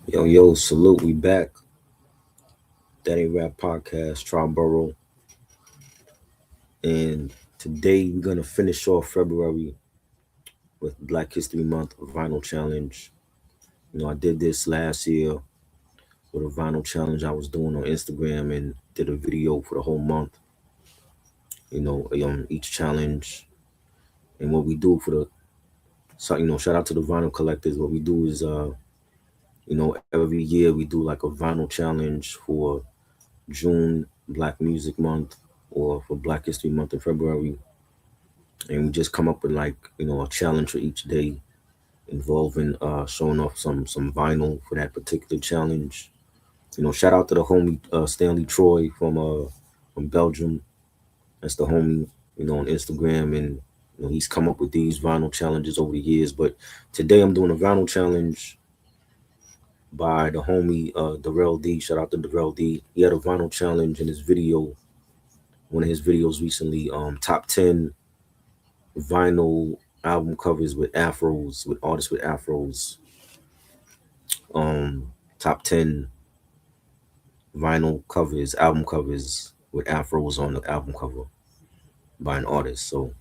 Yo, salute, we back. That Ain't Rap Podcast, Triborough. And today we're going to finish off February with Black History Month Vinyl Challenge. I did this last year with a vinyl challenge I was doing on Instagram and did a video for the whole month. Each challenge and what we do for the, so, shout out to the vinyl collectors. What we do is, every year we do like a vinyl challenge for June Black Music Month or for Black History Month in February. And we just come up with like, a challenge for each day involving showing off some vinyl for that particular challenge. Shout out to the homie Stanley Troy from Belgium. That's the homie, on Instagram, and he's come up with these vinyl challenges over the years. But today I'm doing a vinyl challenge by the homie Darrell D. Shout out to Darrell D. He had a vinyl challenge in his video, one of his videos recently, top 10 vinyl album covers with afros, with artists with afros. Um, top 10 vinyl covers, album covers with afros on the album cover by an artist. So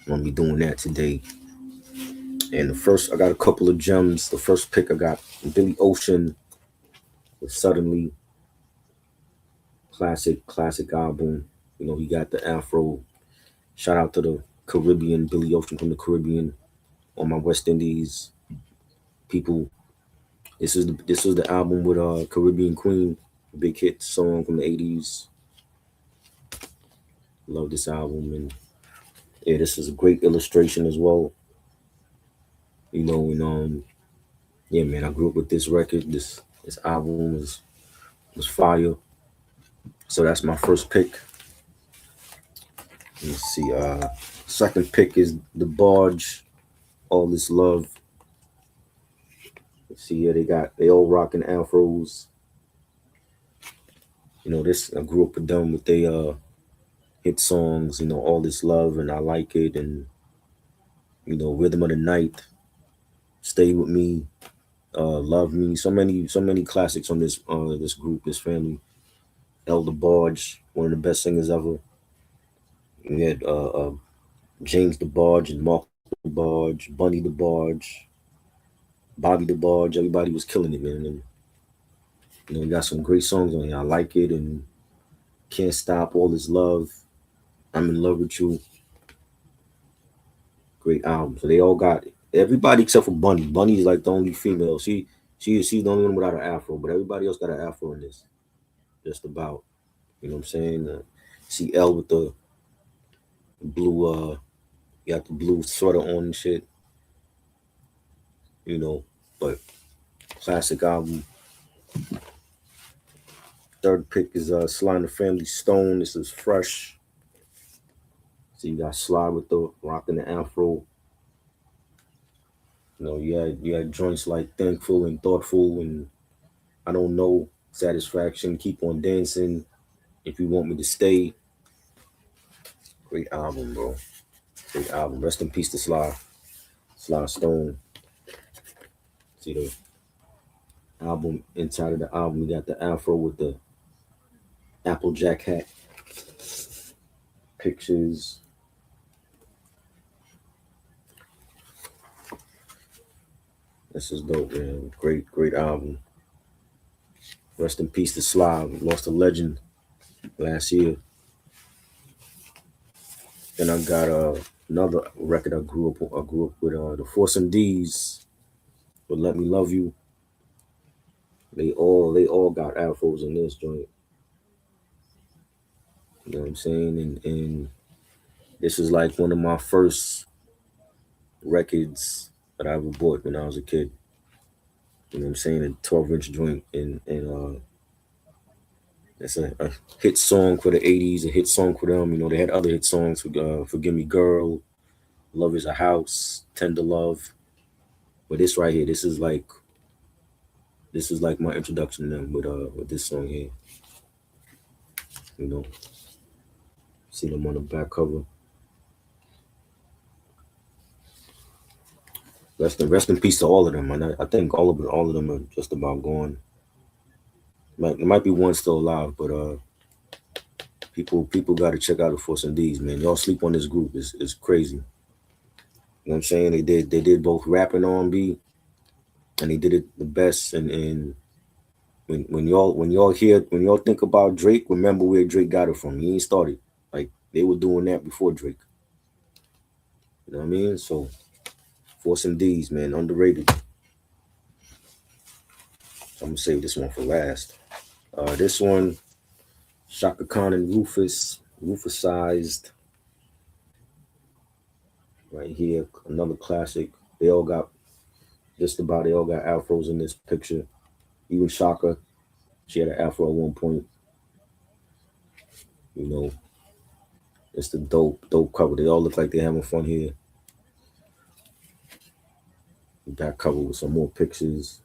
I'm gonna be doing that today. And the first, I got a couple of gems. The first pick I got Billy Ocean with Suddenly, classic album. He got the afro. Shout out to the Caribbean, Billy Ocean from the Caribbean, on my West Indies people. This was the album with Caribbean Queen, big hit song from the 80s. Love this album, and yeah, this is a great illustration as well. And yeah, man, I grew up with this record. This album was fire. So that's my first pick. Let's see. Second pick is The Barge, All This Love. Let's see here, they all rocking afros. This I grew up with them with they hit songs, All This Love and I Like It, and Rhythm of the Night, Stay With Me, Love Me. So many classics on this group, this family. Elder Barge, one of the best singers ever. We had James the Barge and Mark the Barge, Bunny the Barge, Bobby the Barge. Everybody was killing it, man. And we got some great songs on here. I Like It and Can't Stop, All This Love, I'm in Love with You. Great album. So they all got it. Everybody except for Bunny. Bunny's like the only female. She's the only one without an afro, but everybody else got an afro in this. Just about. You know what I'm saying? See L with the blue you got the blue sweater on and shit, you know. But classic album. Third pick is Sly and the Family Stone. This is fresh. So you got Sly with the rocking the afro. You had joints like Thankful and Thoughtful and I Don't Know, Satisfaction, Keep on Dancing, If You Want Me to Stay. Great album, bro. Great album. Rest in peace to Sly Stone. See the album, inside of the album, you got the afro with the Applejack hat, pictures. This is dope, man. Great album. Rest in peace to Sly. We lost a legend last year. Then I got another record I grew up with the Force MDs with Let Me Love You. They all got afros in this joint. You know what I'm saying? And this is like one of my first records that I ever bought when I was a kid. You know what I'm saying? A 12-inch joint, and it's a hit song for the 80s, a hit song for them. They had other hit songs, Forgive Me Girl, Love Is a House, Tender Love. But this right here, this is like my introduction to them with this song here. You know, see them on the back cover. Rest in peace to all of them. And I think all of them are just about gone. There might be one still alive, but people got to check out the Force and D's, man. Y'all sleep on this group. It's crazy. You know what I'm saying? They did both rap and R&B, and they did it the best. And when y'all think about Drake, remember where Drake got it from. He ain't started like they were doing that before Drake. You know what I mean? So Force and D's, man, underrated. So I'm gonna save this one for last. This one, Shaka Khan and Rufus sized right here. Another classic. They all got they all got afros in this picture. Even Shaka, she had an afro at one point. You know, it's the dope cover. They all look like they're having fun here. Back cover with some more pictures.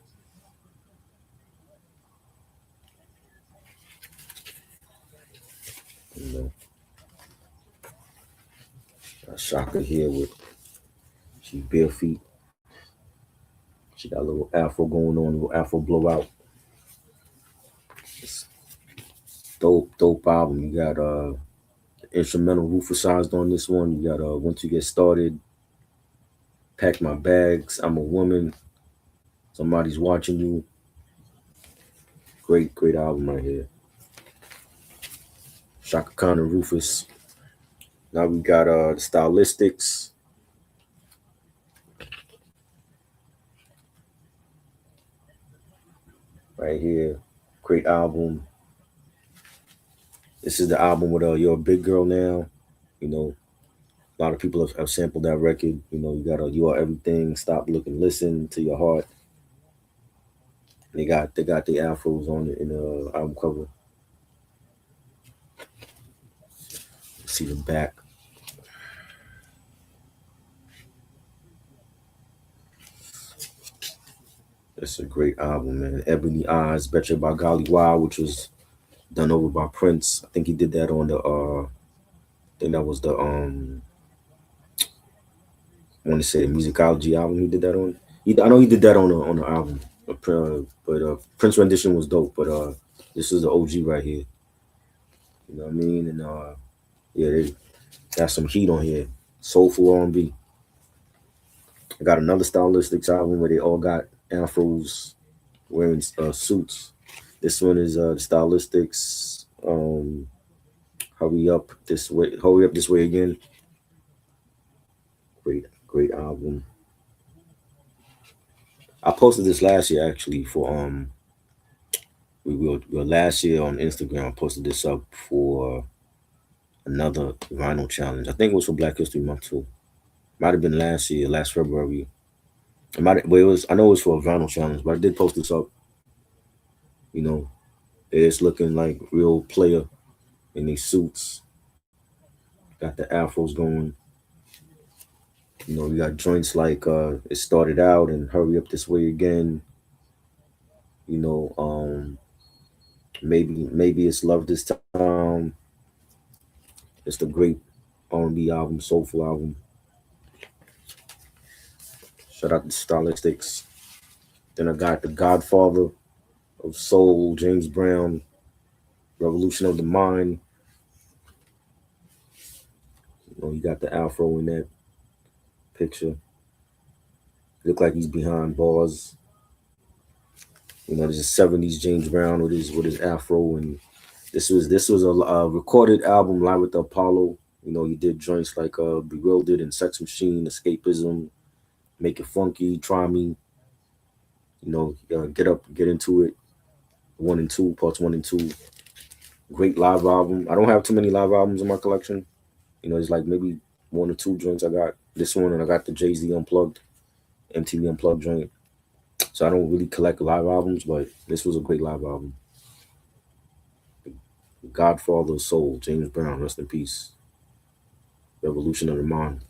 You know, got Shaka here with she bare feet. She got a little afro going on, a little afro blowout. It's dope album. You got instrumental Rufusized on this one. You got Once You Get Started, Pack My Bags, I'm a Woman, Somebody's Watching You. Great album right here. Shaka Khan and Rufus. Now we got the Stylistics right here. Great album. This is the album with You're a Big Girl Now. You know, a lot of people have sampled that record. You know, you got You Are Everything, Stop, Look and Listen to Your Heart. They got the afros on it in the album cover. See the back. It's a great album, man. Ebony Eyes, Betcha by Golly Wow, which was done over by Prince. I think he did that on the I think that was the I want to say the musicology album he did that on. I know he did that on the album. But Prince rendition was dope. But this is the OG right here. You know what I mean? And yeah, they got some heat on here. Soulful R&B. I got another Stylistics album where they all got afros wearing suits. This one is the Stylistics. Hurry up this way. Hurry up this way again. Great album. I posted this last year actually for we were last year on Instagram. I posted this up for another vinyl challenge. I think it was for Black History Month too. Might have been last year, last February. It was. I know it was for a vinyl challenge, but I did post this up. You know, it's looking like real player in these suits. Got the afros going. You know, you got joints like It Started Out and Hurry Up This Way Again. You know, maybe it's Love This Time. It's the great R&B album, soulful album. Shout out to Stylistics. Then I got the Godfather of Soul, James Brown, Revolution of the Mind. You know, you got the afro in that picture. Look like he's behind bars. You know, there's a '70s James Brown with his afro, and this was a recorded album live with the Apollo. You know, he did joints like Bewildered and Sex Machine, Escapism, Make It Funky, Try Me. You know, Get Up, Get Into It, 1 and 2, parts 1 and 2. Great live album. I don't have too many live albums in my collection. You know, it's like maybe 1 or 2 joints. I got this one, and I got the Jay-Z Unplugged, MTV Unplugged joint. So I don't really collect live albums, but this was a great live album. Godfather of Soul, James Brown, rest in peace. Revolution of the Mind.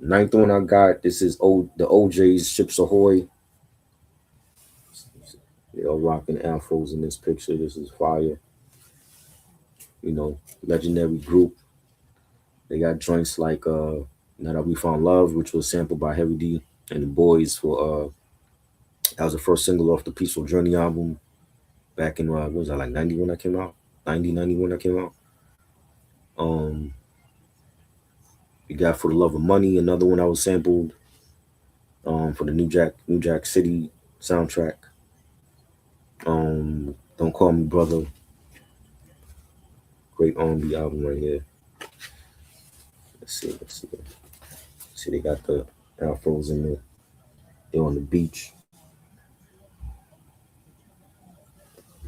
Ninth one I got, this is the OJ's Ships Ahoy. They all rocking afros in this picture. This is fire. You know, legendary group. They got joints like Now That We Found Love, which was sampled by Heavy D and the Boys for that was the first single off the Peaceful Journey album back in what was that, like 90 when that came out? 90, 91 that came out. Um we got For the Love of Money, another one that was sampled for the New Jack City soundtrack. Don't Call Me Brother, great R&B album right here. Let's see. See, they got the Afros in there. They're on the beach.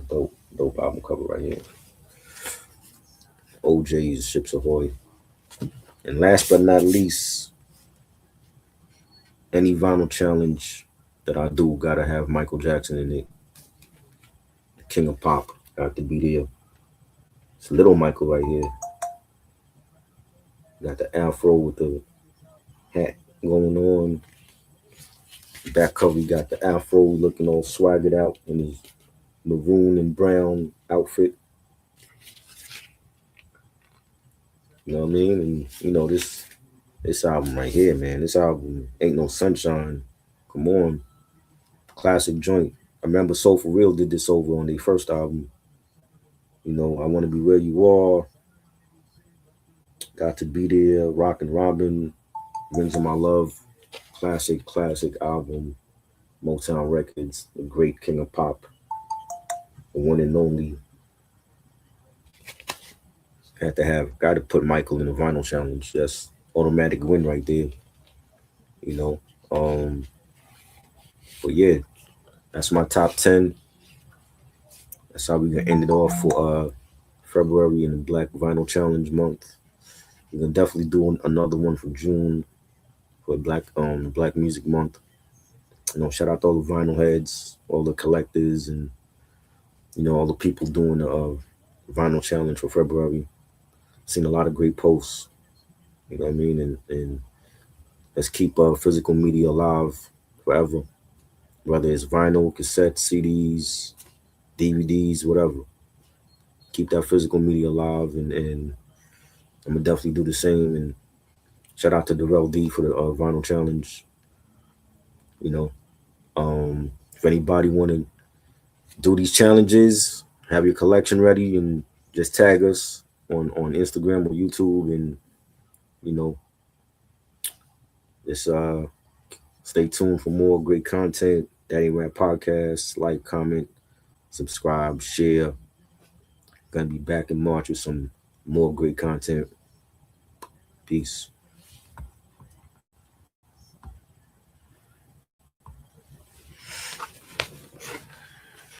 Dope album cover right here. OJ's Ships Ahoy. And last but not least, any vinyl challenge that I do gotta have Michael Jackson in it. The King of Pop. Got to be there. It's little Michael right here. Got the afro with the hat going on. Back cover, you got the afro looking all swaggered out in his maroon and brown outfit. You know what I mean? And this album right here, man. This album Ain't No Sunshine. Come on, classic joint. I remember Soul For Real did this over on their first album. I Want to Be Where You Are. Got to Be There. Rockin' Robin. Rings of My Love. Classic album. Motown Records. The great King of Pop. The one and only. Got to put Michael in the vinyl challenge. That's automatic win right there. You know. But yeah, that's my top 10. That's how we gonna end it off for February in the Black Vinyl Challenge month. We're gonna definitely do another one for June for Black Music Month. Shout out to all the vinyl heads, all the collectors, and all the people doing the vinyl challenge for February. Seen a lot of great posts. You know what I mean? And let's keep physical media alive forever, whether it's vinyl, cassettes, CDs, DVDs, whatever. Keep that physical media alive, and I'm gonna definitely do the same. And shout out to Darrell D for the vinyl challenge. You know, if anybody want to do these challenges, have your collection ready, and just tag us on Instagram or YouTube, and you know, just stay tuned for more great content. Daddy Rap Podcast. Like, comment, subscribe, share. Gonna be back in March with some more great content. Peace.